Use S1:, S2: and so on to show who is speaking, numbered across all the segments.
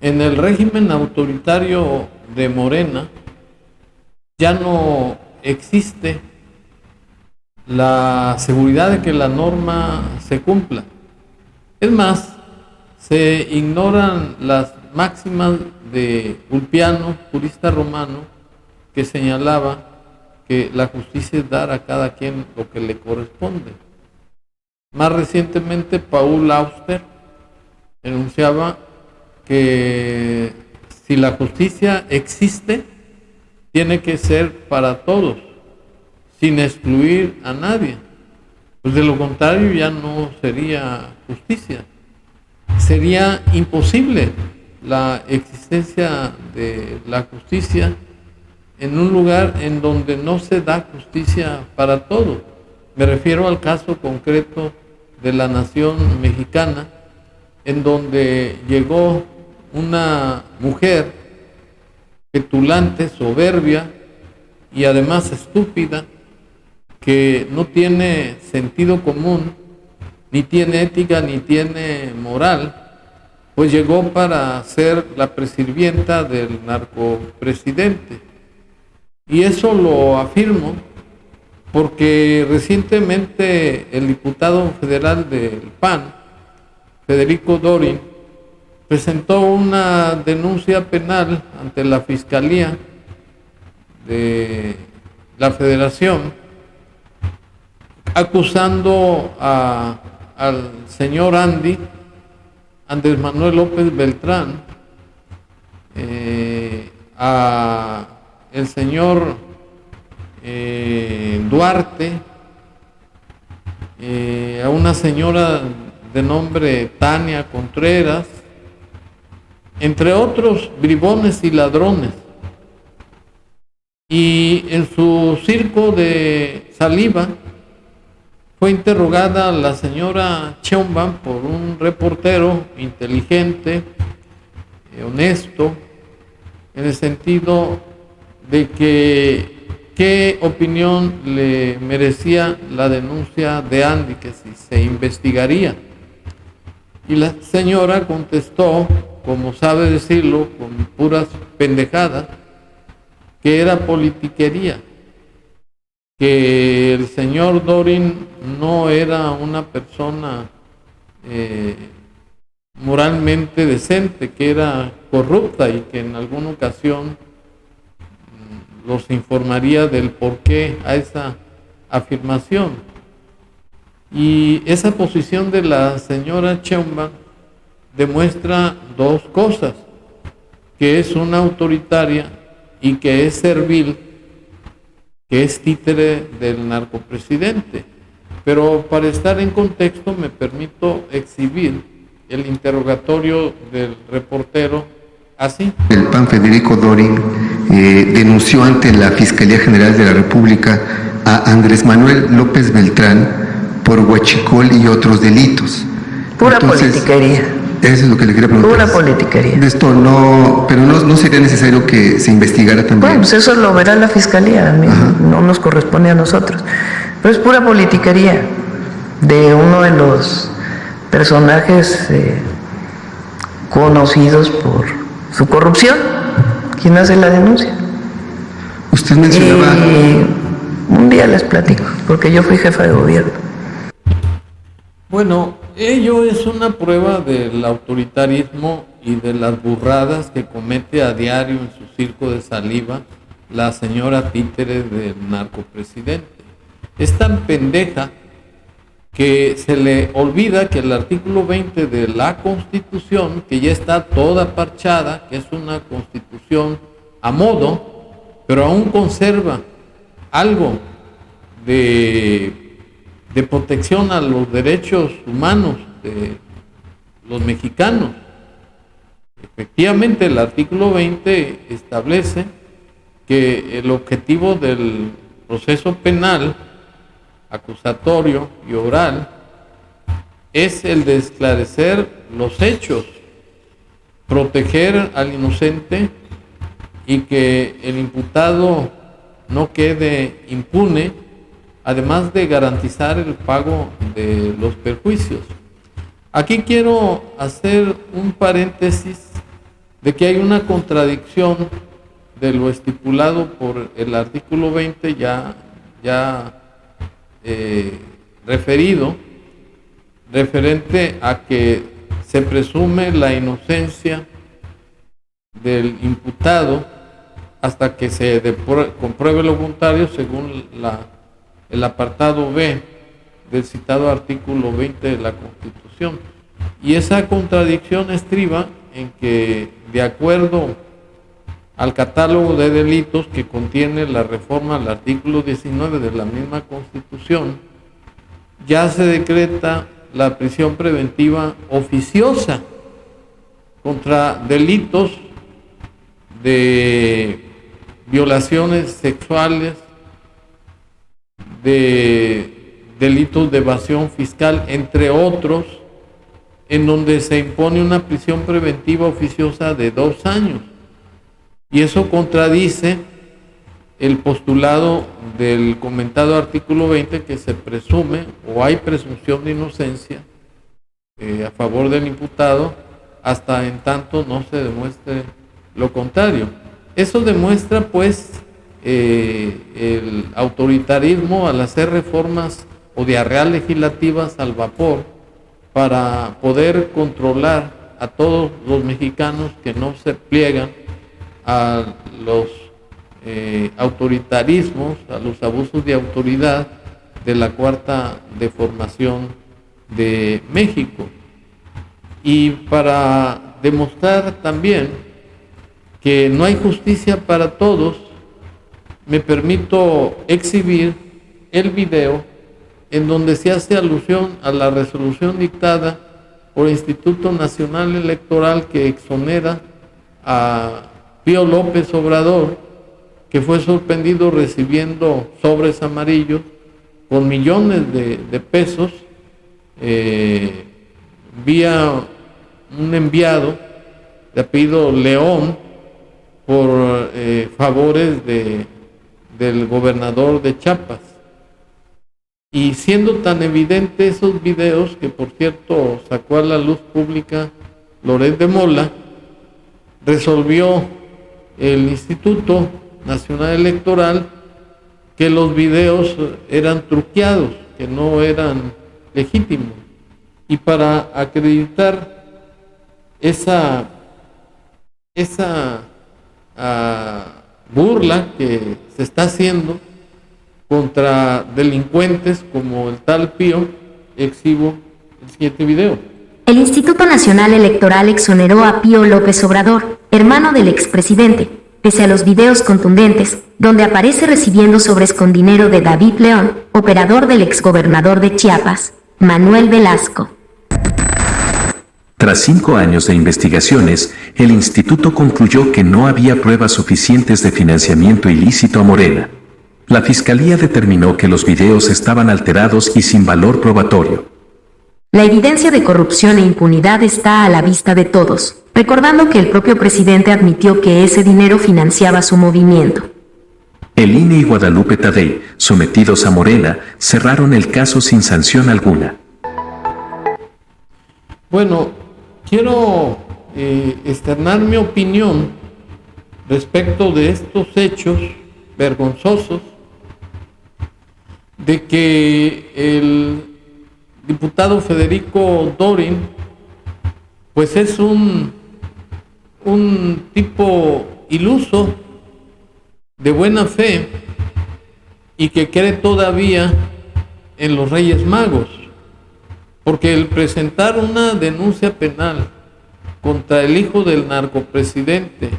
S1: En el régimen autoritario de Morena ya no existe la seguridad de que la norma se cumpla. Es más, se ignoran las máximas de Ulpiano, jurista romano, que señalaba que la justicia es dar a cada quien lo que le corresponde. Más recientemente, Paul Auster enunciaba que si la justicia existe, tiene que ser para todos, sin excluir a nadie. Pues de lo contrario ya no sería justicia. Sería imposible la existencia de la justicia en un lugar en donde no se da justicia para todos. Me refiero al caso concreto de la nación mexicana, en donde llegó una mujer petulante, soberbia y además estúpida, que no tiene sentido común, ni tiene ética, ni tiene moral, pues llegó para ser la presirvienta del narcopresidente. Y eso lo afirmo porque recientemente el diputado federal del PAN, Federico Dorin, presentó una denuncia penal ante la Fiscalía de la Federación, acusando al señor Andrés Manuel López Beltrán, a el señor Duarte, a una señora de nombre Tania Contreras, entre otros bribones y ladrones. Y en su circo de saliva fue interrogada la señora Sheinbaum por un reportero inteligente, honesto, en el sentido de que qué opinión le merecía la denuncia de Andy, que si se investigaría. Y la señora contestó, como sabe decirlo, con puras pendejadas, que era politiquería, que el señor Dorin no era una persona moralmente decente, que era corrupta y que en alguna ocasión los informaría del porqué a esa afirmación. Y esa posición de la señora Sheinbaum demuestra dos cosas: que es una autoritaria y que es servil, que es títere del narcopresidente. Pero para estar en contexto me permito exhibir el interrogatorio del reportero así.
S2: El PAN Federico Dorin denunció ante la Fiscalía General de la República a Andrés Manuel López Beltrán por huachicol y otros delitos.
S3: Pura politiquería.
S2: Eso es lo que le quería preguntar.
S3: Pura politiquería.
S2: Esto no, pero no sería necesario que se investigara también.
S3: Bueno, pues eso lo verá la Fiscalía, no nos corresponde a nosotros. Pero es pura politiquería de uno de los personajes conocidos por su corrupción. ¿Quién hace la denuncia?
S2: Usted mencionaba...
S3: un día les platico, porque yo fui jefa de gobierno.
S1: Bueno, ello es una prueba del autoritarismo y de las burradas que comete a diario en su circo de saliva la señora títere del narcopresidente. Es tan pendeja que se le olvida que el artículo 20 de la Constitución, que ya está toda parchada, que es una Constitución a modo, pero aún conserva algo de protección a los derechos humanos de los mexicanos. Efectivamente, el artículo 20 establece que el objetivo del proceso penal, acusatorio y oral, es el de esclarecer los hechos, proteger al inocente y que el imputado no quede impune, además de garantizar el pago de los perjuicios. Aquí quiero hacer un paréntesis de que hay una contradicción de lo estipulado por el artículo 20 referido, referente a que se presume la inocencia del imputado hasta que se compruebe lo contrario, según el apartado B del citado artículo 20 de la Constitución. Y esa contradicción estriba en que, de acuerdo al catálogo de delitos que contiene la reforma al artículo 19 de la misma Constitución, ya se decreta la prisión preventiva oficiosa contra delitos de violaciones sexuales, de delitos de evasión fiscal, entre otros, en donde se impone una prisión preventiva oficiosa de 2 años. Y eso contradice el postulado del comentado artículo 20, que se presume o hay presunción de inocencia a favor del imputado hasta en tanto no se demuestre lo contrario. Eso demuestra pues el autoritarismo al hacer reformas o diarreas legislativas al vapor para poder controlar a todos los mexicanos que no se pliegan a los autoritarismos, a los abusos de autoridad de la Cuarta Transformación de México. Y para demostrar también que no hay justicia para todos, me permito exhibir el video en donde se hace alusión a la resolución dictada por el Instituto Nacional Electoral que exonera a Pío López Obrador, que fue sorprendido recibiendo sobres amarillos con millones de pesos vía un enviado de apellido León por favores del gobernador de Chiapas. Y siendo tan evidente esos videos, que por cierto sacó a la luz pública Loret de Mola, resolvió el Instituto Nacional Electoral que los videos eran truqueados, que no eran legítimos. Y para acreditar esa burla que se está haciendo contra delincuentes como el tal Pío, exhibo el siguiente video.
S4: El Instituto Nacional Electoral exoneró a Pío López Obrador, hermano del expresidente, pese a los videos contundentes, donde aparece recibiendo sobres con dinero de David León, operador del exgobernador de Chiapas, Manuel Velasco.
S5: Tras 5 años de investigaciones, el instituto concluyó que no había pruebas suficientes de financiamiento ilícito a Morena. La Fiscalía determinó que los videos estaban alterados y sin valor probatorio.
S4: La evidencia de corrupción e impunidad está a la vista de todos, recordando que el propio presidente admitió que ese dinero financiaba su movimiento.
S5: El INE y Guadalupe Tadei, sometidos a Morena, cerraron el caso sin sanción alguna.
S1: Bueno, quiero externar mi opinión respecto de estos hechos vergonzosos, de que el diputado Federico Dorin pues es un tipo iluso, de buena fe, y que cree todavía en los Reyes Magos, porque el presentar una denuncia penal contra el hijo del narcopresidente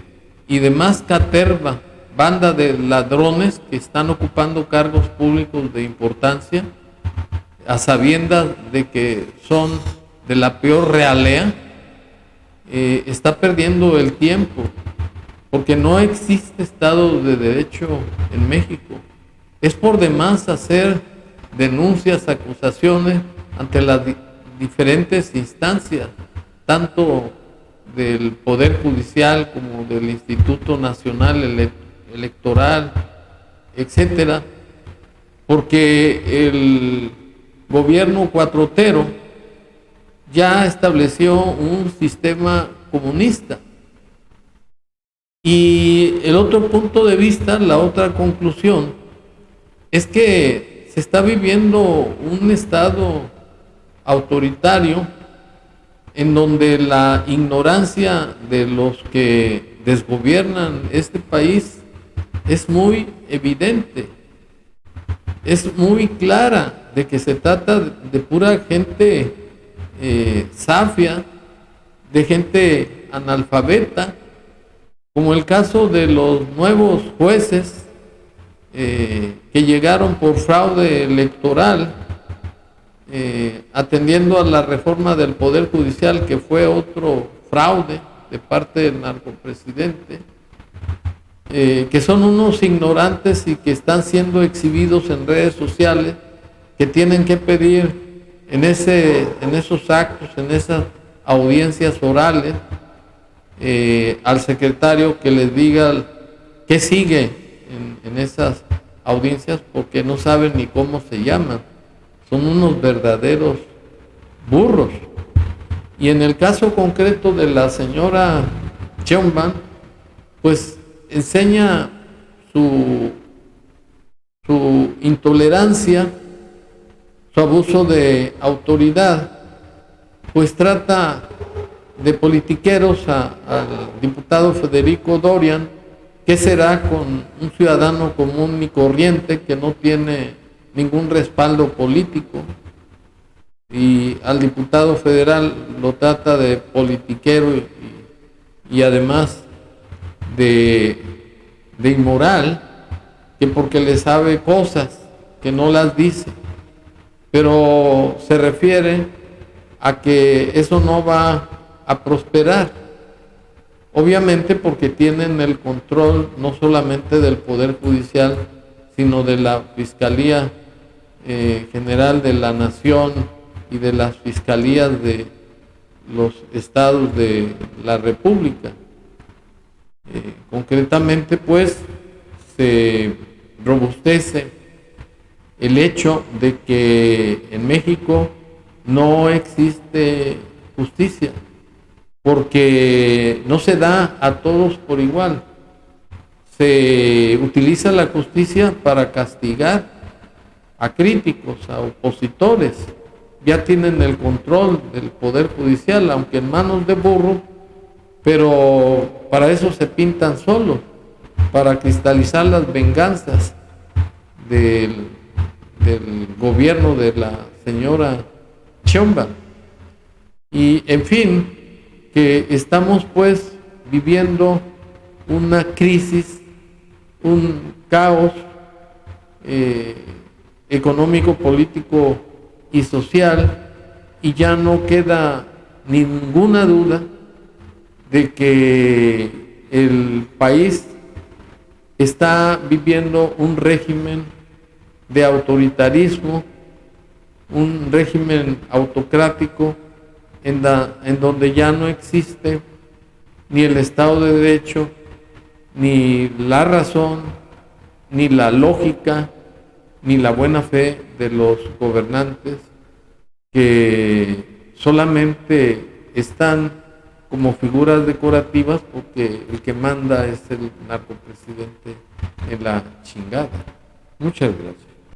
S1: y demás caterva, banda de ladrones que están ocupando cargos públicos de importancia, a sabiendas de que son de la peor realea, está perdiendo el tiempo, porque no existe Estado de Derecho en México. Es por demás hacer denuncias, acusaciones ante las diferentes instancias, tanto del Poder Judicial como del Instituto Nacional Electoral, etcétera, porque el gobierno cuatrotero ya estableció un sistema comunista Y el otro punto de vista, la otra conclusión, es que se está viviendo un estado autoritario en donde la ignorancia de los que desgobiernan este país es muy evidente, es muy clara, de que se trata de pura gente zafia, de gente analfabeta, como el caso de los nuevos jueces que llegaron por fraude electoral, atendiendo a la reforma del Poder Judicial, que fue otro fraude de parte del narcopresidente, que son unos ignorantes y que están siendo exhibidos en redes sociales, que tienen que pedir en esos actos, en esas audiencias orales, al secretario que les diga qué sigue en esas audiencias, porque no saben ni cómo se llaman. Son unos verdaderos burros. Y en el caso concreto de la señora Sheinbaum, pues enseña su intolerancia, su abuso de autoridad, pues trata de politiqueros al diputado Federico Dorian. ¿Qué será con un ciudadano común y corriente que no tiene ningún respaldo político? Y al diputado federal lo trata de politiquero y además de inmoral, que porque le sabe cosas que no las dice, pero se refiere a que eso no va a prosperar, obviamente porque tienen el control no solamente del Poder Judicial, sino de la Fiscalía General de la Nación y de las fiscalías de los estados de la República. Concretamente, pues, se robustece el hecho de que en México no existe justicia, porque no se da a todos por igual. Se utiliza la justicia para castigar a críticos, a opositores. Ya tienen el control del Poder Judicial, aunque en manos de burro, pero para eso se pintan solos, para cristalizar las venganzas del gobierno de la señora Sheinbaum. Y en fin, que estamos pues viviendo una crisis, un caos económico, político y social, y ya no queda ninguna duda de que el país está viviendo un régimen de autoritarismo, un régimen autocrático en donde ya no existe ni el Estado de Derecho, ni la razón, ni la lógica, ni la buena fe de los gobernantes, que solamente están como figuras decorativas porque el que manda es el narcopresidente en la chingada. Muchas gracias.